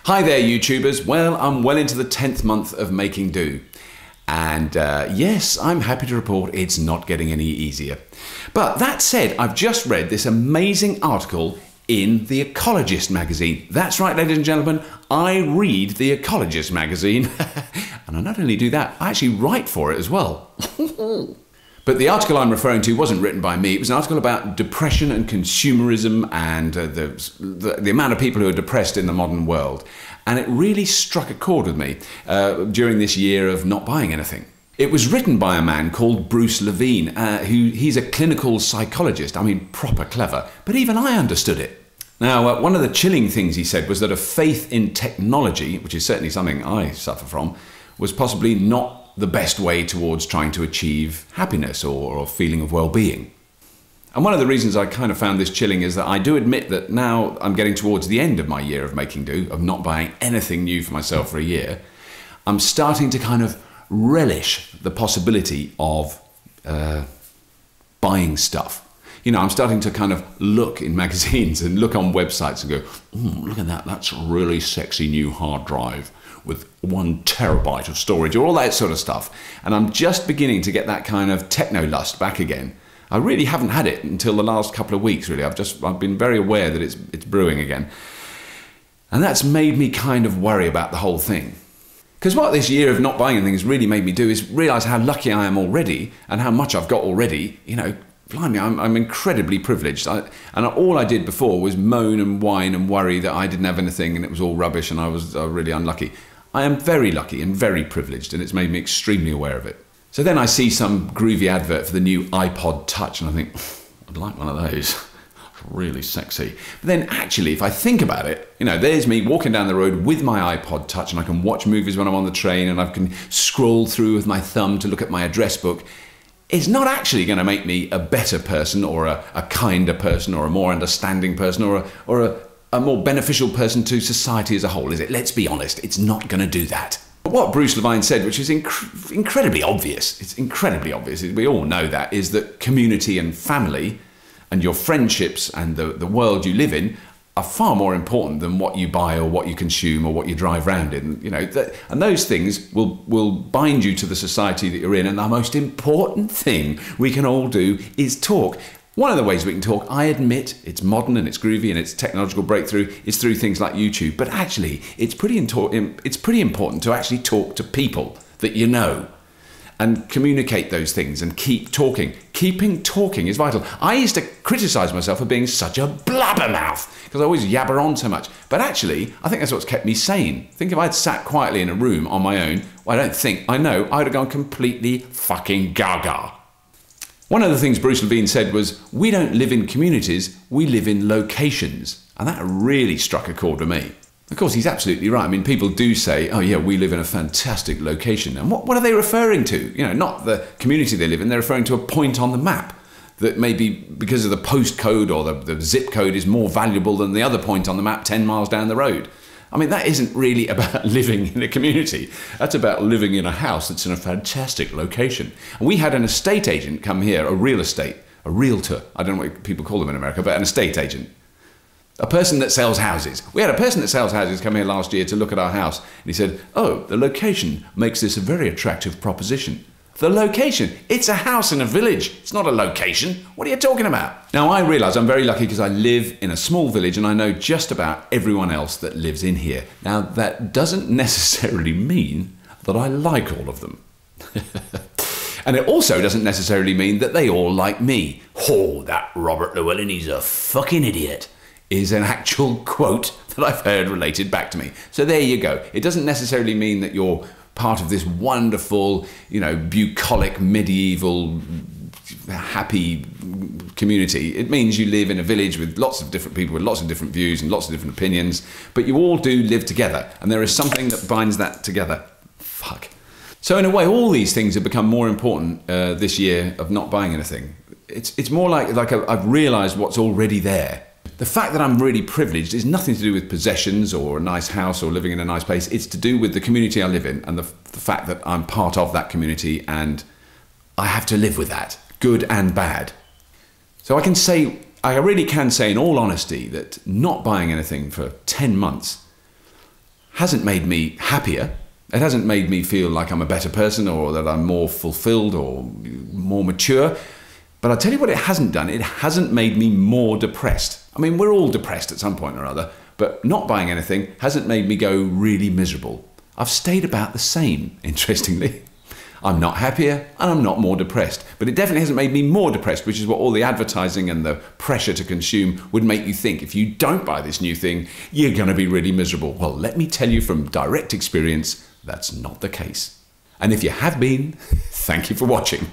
Hi there, YouTubers. Well, I'm well into the 10th month of making do. And yes, I'm happy to report it's not getting any easier. But that said, I've just read this amazing article in The Ecologist magazine. That's right, ladies and gentlemen, I read The Ecologist magazine. And I not only do that, I actually write for it as well. But the article I'm referring to wasn't written by me. It was an article about depression and consumerism and the amount of people who are depressed in the modern world. And it really struck a chord with me during this year of not buying anything. It was written by a man called Bruce Llewellyn, he's a clinical psychologist. I mean, proper clever. But even I understood it. Now, one of the chilling things he said was that a faith in technology, which is certainly something I suffer from, was possibly not the best way towards trying to achieve happiness or a feeling of well-being. And one of the reasons I kind of found this chilling is that I do admit that now I'm getting towards the end of my year of making do, of not buying anything new for myself for a year. I'm starting to kind of relish the possibility of buying stuff. You know, I'm starting to kind of look in magazines and look on websites and go, look at that, that's a really sexy new hard drive with 1 terabyte of storage, or all that sort of stuff. And I'm just beginning to get that kind of techno lust back again. I really haven't had it until the last couple of weeks, really. I've been very aware that it's brewing again. And that's made me kind of worry about the whole thing. Because what this year of not buying anything has really made me do is realise how lucky I am already and how much I've got already. You know, blimey, I'm incredibly privileged. And all I did before was moan and whine and worry that I didn't have anything and it was all rubbish and I was really unlucky. I am very lucky and very privileged, and it's made me extremely aware of it. So then I see some groovy advert for the new iPod Touch and I think, I'd like one of those. Really sexy. But then actually, if I think about it, you know, there's me walking down the road with my iPod Touch and I can watch movies when I'm on the train and I can scroll through with my thumb to look at my address book. It's not actually going to make me a better person or a kinder person or a more understanding person or a more beneficial person to society as a whole, is it? Let's be honest, it's not going to do that. But what Bruce Llewellyn said, which is incredibly obvious, it's incredibly obvious, we all know that, is that community and family and your friendships and the world you live in are far more important than what you buy or what you consume or what you drive around in. You know, and those things will bind you to the society that you're in, and the most important thing we can all do is talk. One of the ways we can talk, I admit, it's modern and it's groovy and it's technological breakthrough, is through things like YouTube. But actually, it's pretty important to actually talk to people that you know and communicate those things and keep talking. Keeping talking is vital. I used to criticise myself for being such a blabbermouth because I always yabber on so much. But actually, I think that's what's kept me sane. Think if I'd sat quietly in a room on my own, well, I know, I'd have gone completely fucking gaga. One of the things Bruce Llewellyn said was, we don't live in communities, we live in locations. And that really struck a chord with me. Of course, he's absolutely right. I mean, people do say, oh yeah, we live in a fantastic location. And what are they referring to? You know, not the community they live in, they're referring to a point on the map that maybe because of the postcode or the zip code is more valuable than the other point on the map 10 miles down the road. I mean, that isn't really about living in a community. That's about living in a house that's in a fantastic location. And we had an estate agent come here, a realtor. I don't know what people call them in America, but an estate agent. A person that sells houses. We had a person that sells houses come here last year to look at our house. And he said, oh, the location makes this a very attractive proposition. The location? It's a house in a village. It's not a location. What are you talking about? Now, I realise I'm very lucky because I live in a small village and I know just about everyone else that lives in here. Now, that doesn't necessarily mean that I like all of them. And it also doesn't necessarily mean that they all like me. Oh, that Robert Llewellyn, he's a fucking idiot, is an actual quote that I've heard related back to me. So there you go. It doesn't necessarily mean that you're part of this wonderful, you know, bucolic, medieval, happy community. It means you live in a village with lots of different people with lots of different views and lots of different opinions, but you all do live together, and there is something that binds that together. Fuck. So in a way, all these things have become more important this year of not buying anything. It's more like I've realised what's already there. The fact that I'm really privileged is nothing to do with possessions or a nice house or living in a nice place. It's to do with the community I live in and the fact that I'm part of that community and I have to live with that, good and bad. So I really can say in all honesty that not buying anything for 10 months hasn't made me happier. It hasn't made me feel like I'm a better person or that I'm more fulfilled or more mature. But I'll tell you what it hasn't done. It hasn't made me more depressed. I mean, we're all depressed at some point or other, but not buying anything hasn't made me go really miserable. I've stayed about the same, interestingly. I'm not happier and I'm not more depressed. But it definitely hasn't made me more depressed, which is what all the advertising and the pressure to consume would make you think. If you don't buy this new thing, you're going to be really miserable. Well, let me tell you from direct experience, that's not the case. And if you have been, thank you for watching.